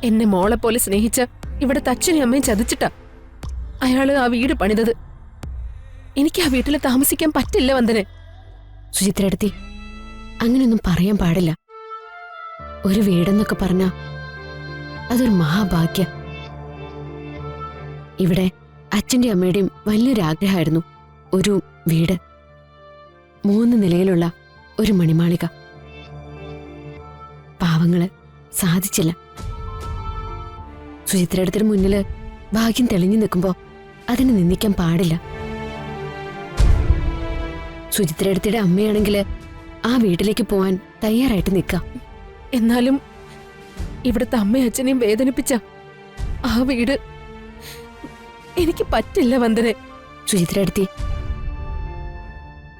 എന്നെ മോളെ പോലെ സ്നേഹിച്ച ഇവിടുത്തെ അച്ഛനും അമ്മയും ചതിച്ചിട്ടാ അയാള് ആ വീട് പണിതത്. എനിക്ക് ആ വീട്ടിൽ താമസിക്കാൻ പറ്റില്ല വന്ദനെ. സുചിത്രടുത്തി, അങ്ങനെയൊന്നും പറയാൻ പാടില്ല. ഒരു വീടെന്നൊക്കെ പറഞ്ഞാ അതൊരു മഹാഭാഗ്യ. ഇവിടെ അച്ഛന്റെ അമ്മയുടെയും വലിയൊരാഗ്രഹമായിരുന്നു ഒരു വീട്, 3 നിലയിലുള്ള ഒരു മണിമാളിക. പാവങ്ങള് സാധിച്ചില്ല. സുചിത്രയുടെ മുന്നില് ഭാഗ്യം തെളിഞ്ഞു നിൽക്കുമ്പോ അതിനെ നിന്ദിക്കാൻ പാടില്ല. സുചിത്രയുടെ അമ്മയാണെങ്കില് ആ വീട്ടിലേക്ക് പോവാൻ തയ്യാറായിട്ട് നിൽക്കാം. എന്നാലും ഇവിടുത്തെ അമ്മയും അച്ഛനെയും വേദനിപ്പിച്ച ആ വീട് എനിക്ക് പറ്റില്ല വന്ദനെ. സുചിത്രടുത്തി,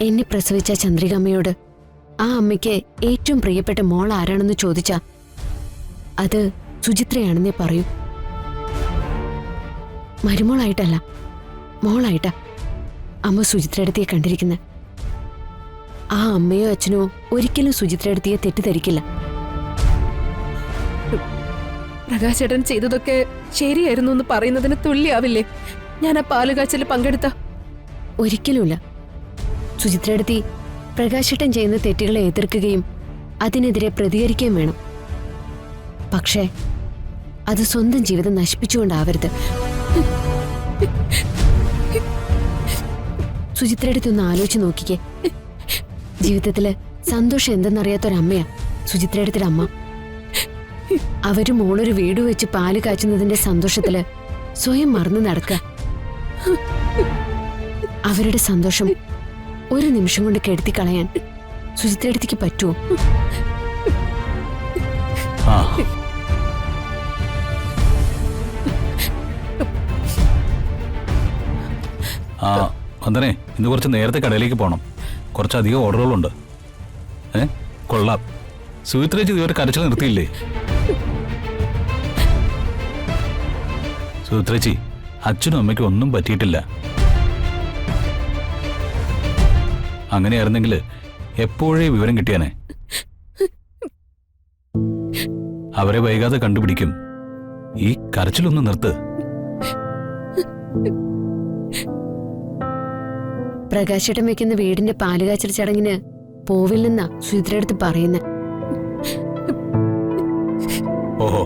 എന്നെ പ്രസവിച്ച ചന്ദ്രികമ്മയോട് ആ അമ്മയ്ക്ക് ഏറ്റവും പ്രിയപ്പെട്ട മോൾ ആരാണെന്ന് ചോദിച്ചാ അത് സുചിത്രയാണെന്നേ പറയൂ. മരുമോളായിട്ടല്ല, മോളായിട്ടാ അമ്മ സുചിത്രടുത്തിയെ കണ്ടിരിക്കുന്നത്. ആ അമ്മയോ അച്ഛനോ ഒരിക്കലും സുചിത്രടുത്തിയെ തെറ്റിദ്ധരിക്കില്ല. പ്രകാശേട്ടൻ ചെയ്തതൊക്കെ ശരിയായിരുന്നു എന്ന് പറയുന്നതിന് തുല്യാവില്ലേ ഞാൻ ആ പാലുകാച്ചൽ പങ്കെടുത്ത? ഒരിക്കലുമില്ല. സുചിത്രടുത്തി പ്രകാശേട്ടൻ ചെയ്യുന്ന തെറ്റുകളെ എതിർക്കുകയും അതിനെതിരെ പ്രതികരിക്കുകയും വേണം. പക്ഷേ അത് സ്വന്തം ജീവിതം നശിപ്പിച്ചുകൊണ്ടാവരുത്. സുചിത്രടുത്തി ഒന്ന് ആലോചിച്ച് നോക്കിക്കേ. ജീവിതത്തില് സന്തോഷം എന്തെന്നറിയാത്തൊരമ്മയാ സുചിത്രയുടെ അമ്മ. അവര് മോളൊരു വീട് വെച്ച് പാല് കാച്ചുന്നതിന്റെ സന്തോഷത്തില് സ്വയം മറന്നു നടക്കുക. അവരുടെ സന്തോഷം ഒരു നിമിഷം കൊണ്ട് കെടുത്തി കളയാൻ സുചിത്രടുത്തിക്ക് പറ്റുമോ? വന്ദനെ, ഇന്ന് കുറച്ച് നേരത്തെ കടയിലേക്ക് പോകണം. കുറച്ചധികം ഓർഡറുകളുണ്ട്. കൊള്ളാം. സുചിത്രേച്ചി ഇതുവരെ കരച്ചിൽ നിർത്തിയില്ലേ? സുചിത്രേച്ചി, അച്ഛനും അമ്മയ്ക്കും ഒന്നും പറ്റിയിട്ടില്ല. അങ്ങനെയായിരുന്നെങ്കിൽ എപ്പോഴേ വിവരം കിട്ടിയാനെ. അവരെ വൈകാതെ കണ്ടുപിടിക്കും. ഈ കരച്ചിലൊന്ന് നിർത്ത്. പ്രകാശേട്ടൻ വെക്കുന്ന വീടിന്റെ പാലുകാച്ചൽ ചടങ്ങിന് പോവില്ലെന്നാ സുചിത്രടുത്ത് പറയുന്നത്. ഓഹോ,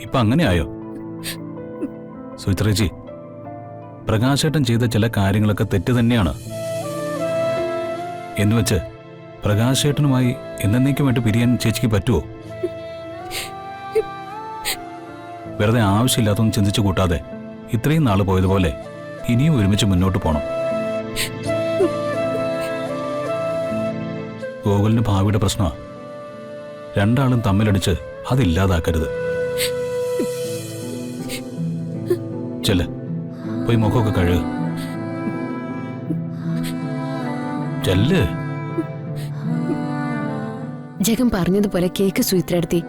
ഇപ്പൊ അങ്ങനെയായോ? സുചിത്രേച്ചി, പ്രകാശേട്ടൻ ചെയ്ത ചില കാര്യങ്ങളൊക്കെ തെറ്റ് തന്നെയാണ്. എന്നുവെച്ച് പ്രകാശേട്ടനുമായി എന്നേക്കുമായിട്ട് പിരിയാൻ ചേച്ചിക്ക് പറ്റുമോ? വെറുതെ ആവശ്യമില്ലാത്തൊന്നും ചിന്തിച്ചു കൂട്ടാതെ ഇത്രയും നാള് പോയതുപോലെ ഇനിയും ഒരുമിച്ച് മുന്നോട്ട് പോണം. ഗോകുലിന് ഭാവിയുടെ പ്രശ്നമാ. രണ്ടാളും തമ്മിലടിച്ച് അതില്ലാതാക്കരുത്. ചെല്ല്, പോയി മുഖമൊക്കെ കഴുകുക. ചെല്ല്. ജഗൻ പറഞ്ഞതുപോലെ കേക്ക് സുചിത്രടുത്തി